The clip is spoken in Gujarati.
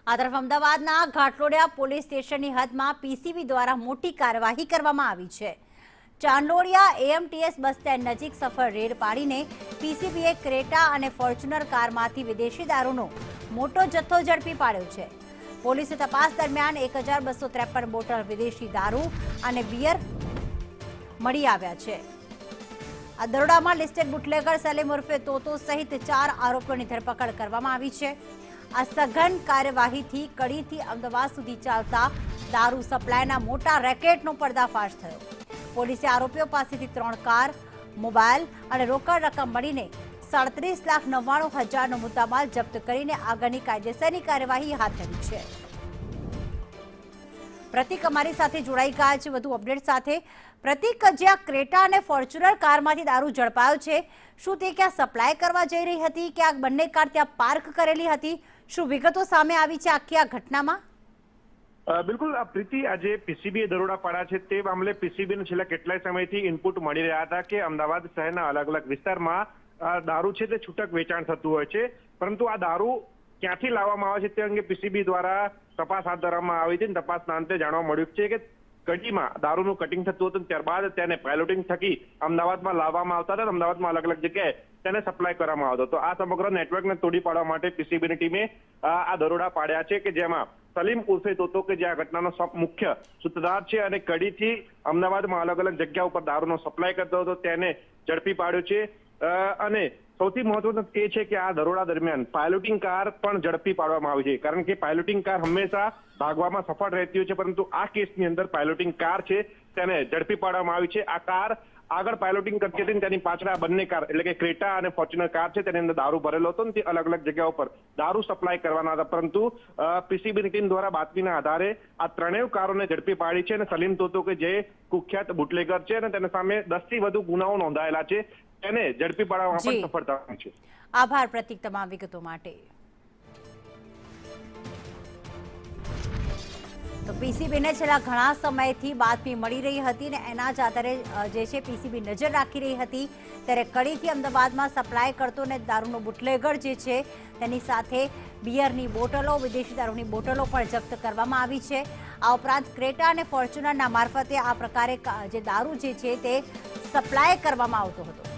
આ તરફ અમદાવાદના ઘાટલોડિયા પોલીસ સ્ટેશનની હદમાં પીસીબી દ્વારા મોટી કાર્યવાહી કરવામાં આવી છે। ચાંદલોડિયા એએમટીએસ બસ સ્ટેન્ડ નજીક સફળ રેડ પાડીને પીસીબીએ ક્રેટા અને ફોર્ચ્યુનર કારમાંથી વિદેશી દારૂનો મોટો જથ્થો ઝડપી પાડ્યો છે। પોલીસે તપાસ દરમિયાન 1253 બોટલ વિદેશી દારૂ અને બિયર મળી આવ્યા છે। આ દરોડામાં લિસ્ટેડ બુટલેગર સલીમ ઉર્ફે તોતો સહિત 4 આરોપીઓની ધરપકડ કરવામાં આવી છે। આ સઘન કાર્યવાહીથી કડીથી અમદાવાદ સુધી ચાલતા દારૂ સપ્લાયના મોટા રેકેટનો પર્દાફાશ થયો। પોલીસે આરોપીઓ પાસેથી 3 કાર, મોબાઈલ અને રોકડ રકમ મળીને 37,99,000નો મુદ્દામાલ જપ્ત કરીને આગળની કાયદેસરની કાર્યવાહી હાથ ધરી છે। પ્રતિક અમારી સાથે જોડાઈ ગયા છે વધુ અપડેટ સાથે। પ્રતિક, જ્યાં ક્રેટા અને ફોર્ચ્યુનર કારમાંથી દારૂ ઝડપાયો છે, શું તે ક્યાં સપ્લાય કરવા જઈ રહી હતી કે આ બંને કાર ત્યાં પાર્ક કરેલી હતી? શું વિગતો સામે આવી છે આખી આ ઘટનામાં? બિલકુલ પ્રીતિ, આજે પીસીબીએ દરોડા પાડ્યા છે તે મામલે પીસીબીને છેલ્લા કેટલાય સમયથી ઇનપુટ મળી રહ્યા હતા કે અમદાવાદ શહેરના અલગ અલગ વિસ્તારમાં દારૂ છે તે છૂટક વેચાણ થતું હોય છે, પરંતુ આ દારૂ ક્યાંથી લાવવામાં આવે છે તે અંગે પીસીબી દ્વારા તપાસ હાથ ધરવામાં આવી હતી। તપાસના અંતે જાણવા મળ્યું છે કે કડીમાં દારૂનું કટિંગ થતું હતું, ત્યારબાદ તેને પાયલોટિંગ થકી અમદાવાદમાં લાવવામાં આવતા હતા। અમદાવાદમાં અલગ અલગ જગ્યાએ તેને સપ્લાય કરવામાં આવતો હતો। આ સમગ્ર નેટવર્કને તોડી પાડવા માટે પીસીબીની ટીમે આ દરોડા પાડ્યા છે કે જેમાં સલીમ ઉર્ફે તોતો કે જે આ ઘટનાનો મુખ્ય સૂત્રધાર છે અને કડીથી અમદાવાદમાં અલગ અલગ જગ્યા ઉપર દારૂનો સપ્લાય કરતો હતો તેને ઝડપી પાડ્યો છે। અને સૌથી મહત્વનું એ છે કે આ દરોડા દરમિયાન પાયલોટિંગ કાર પણ ઝડપી પાડવામાં આવી છે, કારણ કે પાયલોટિંગ કાર હંમેશા ભાગવામાં સફળ રહેતી હોય છે, પરંતુ આ કેસની અંદર પાયલોટિંગ કાર છે તેને ઝડપી પાડવામાં આવી છે। આ કાર આગળ પાયલોટિંગ કરતી હતી, તેની પાછળ આ બંને કાર એટલે કે ક્રેટા અને ફોર્ચ્યુનર કાર છે તેની અંદર દારૂ ભરેલો હતો અને તે અલગ અલગ જગ્યાઓ પર દારૂ સપ્લાય કરવાના હતા, પરંતુ પીસીબીની ટીમ દ્વારા બાતમીના આધારે આ ત્રણેય કારોને ઝડપી પાડી છે અને સલીમ તોતો કે જે કુખ્યાત બુટલેગર છે અને તેના સામે 10 થી વધુ ગુનાઓ નોંધાયેલા છે તેને ઝડપી પાડવામાં પણ સફળતા મળી છે। આભાર પ્રતિક તમામ વિગતો માટે। તો પીસીબીને છેલ્લા ઘણા સમયથી બાતમી મળી રહી હતી અને એના જ આધારે જે છે પીસીબી નજર રાખી રહી હતી, ત્યારે કડીથી અમદાવાદમાં સપ્લાય કરતો અને દારૂનો બુટલેગર જે છે તેની સાથે બિયરની બોટલો, વિદેશી દારૂની બોટલો પણ જપ્ત કરવામાં આવી છે। આ ઉપરાંત ક્રેટા અને ફોર્ચ્યુનરના મારફતે આ પ્રકારે જે દારૂ જે છે તે સપ્લાય કરવામાં આવતો હતો।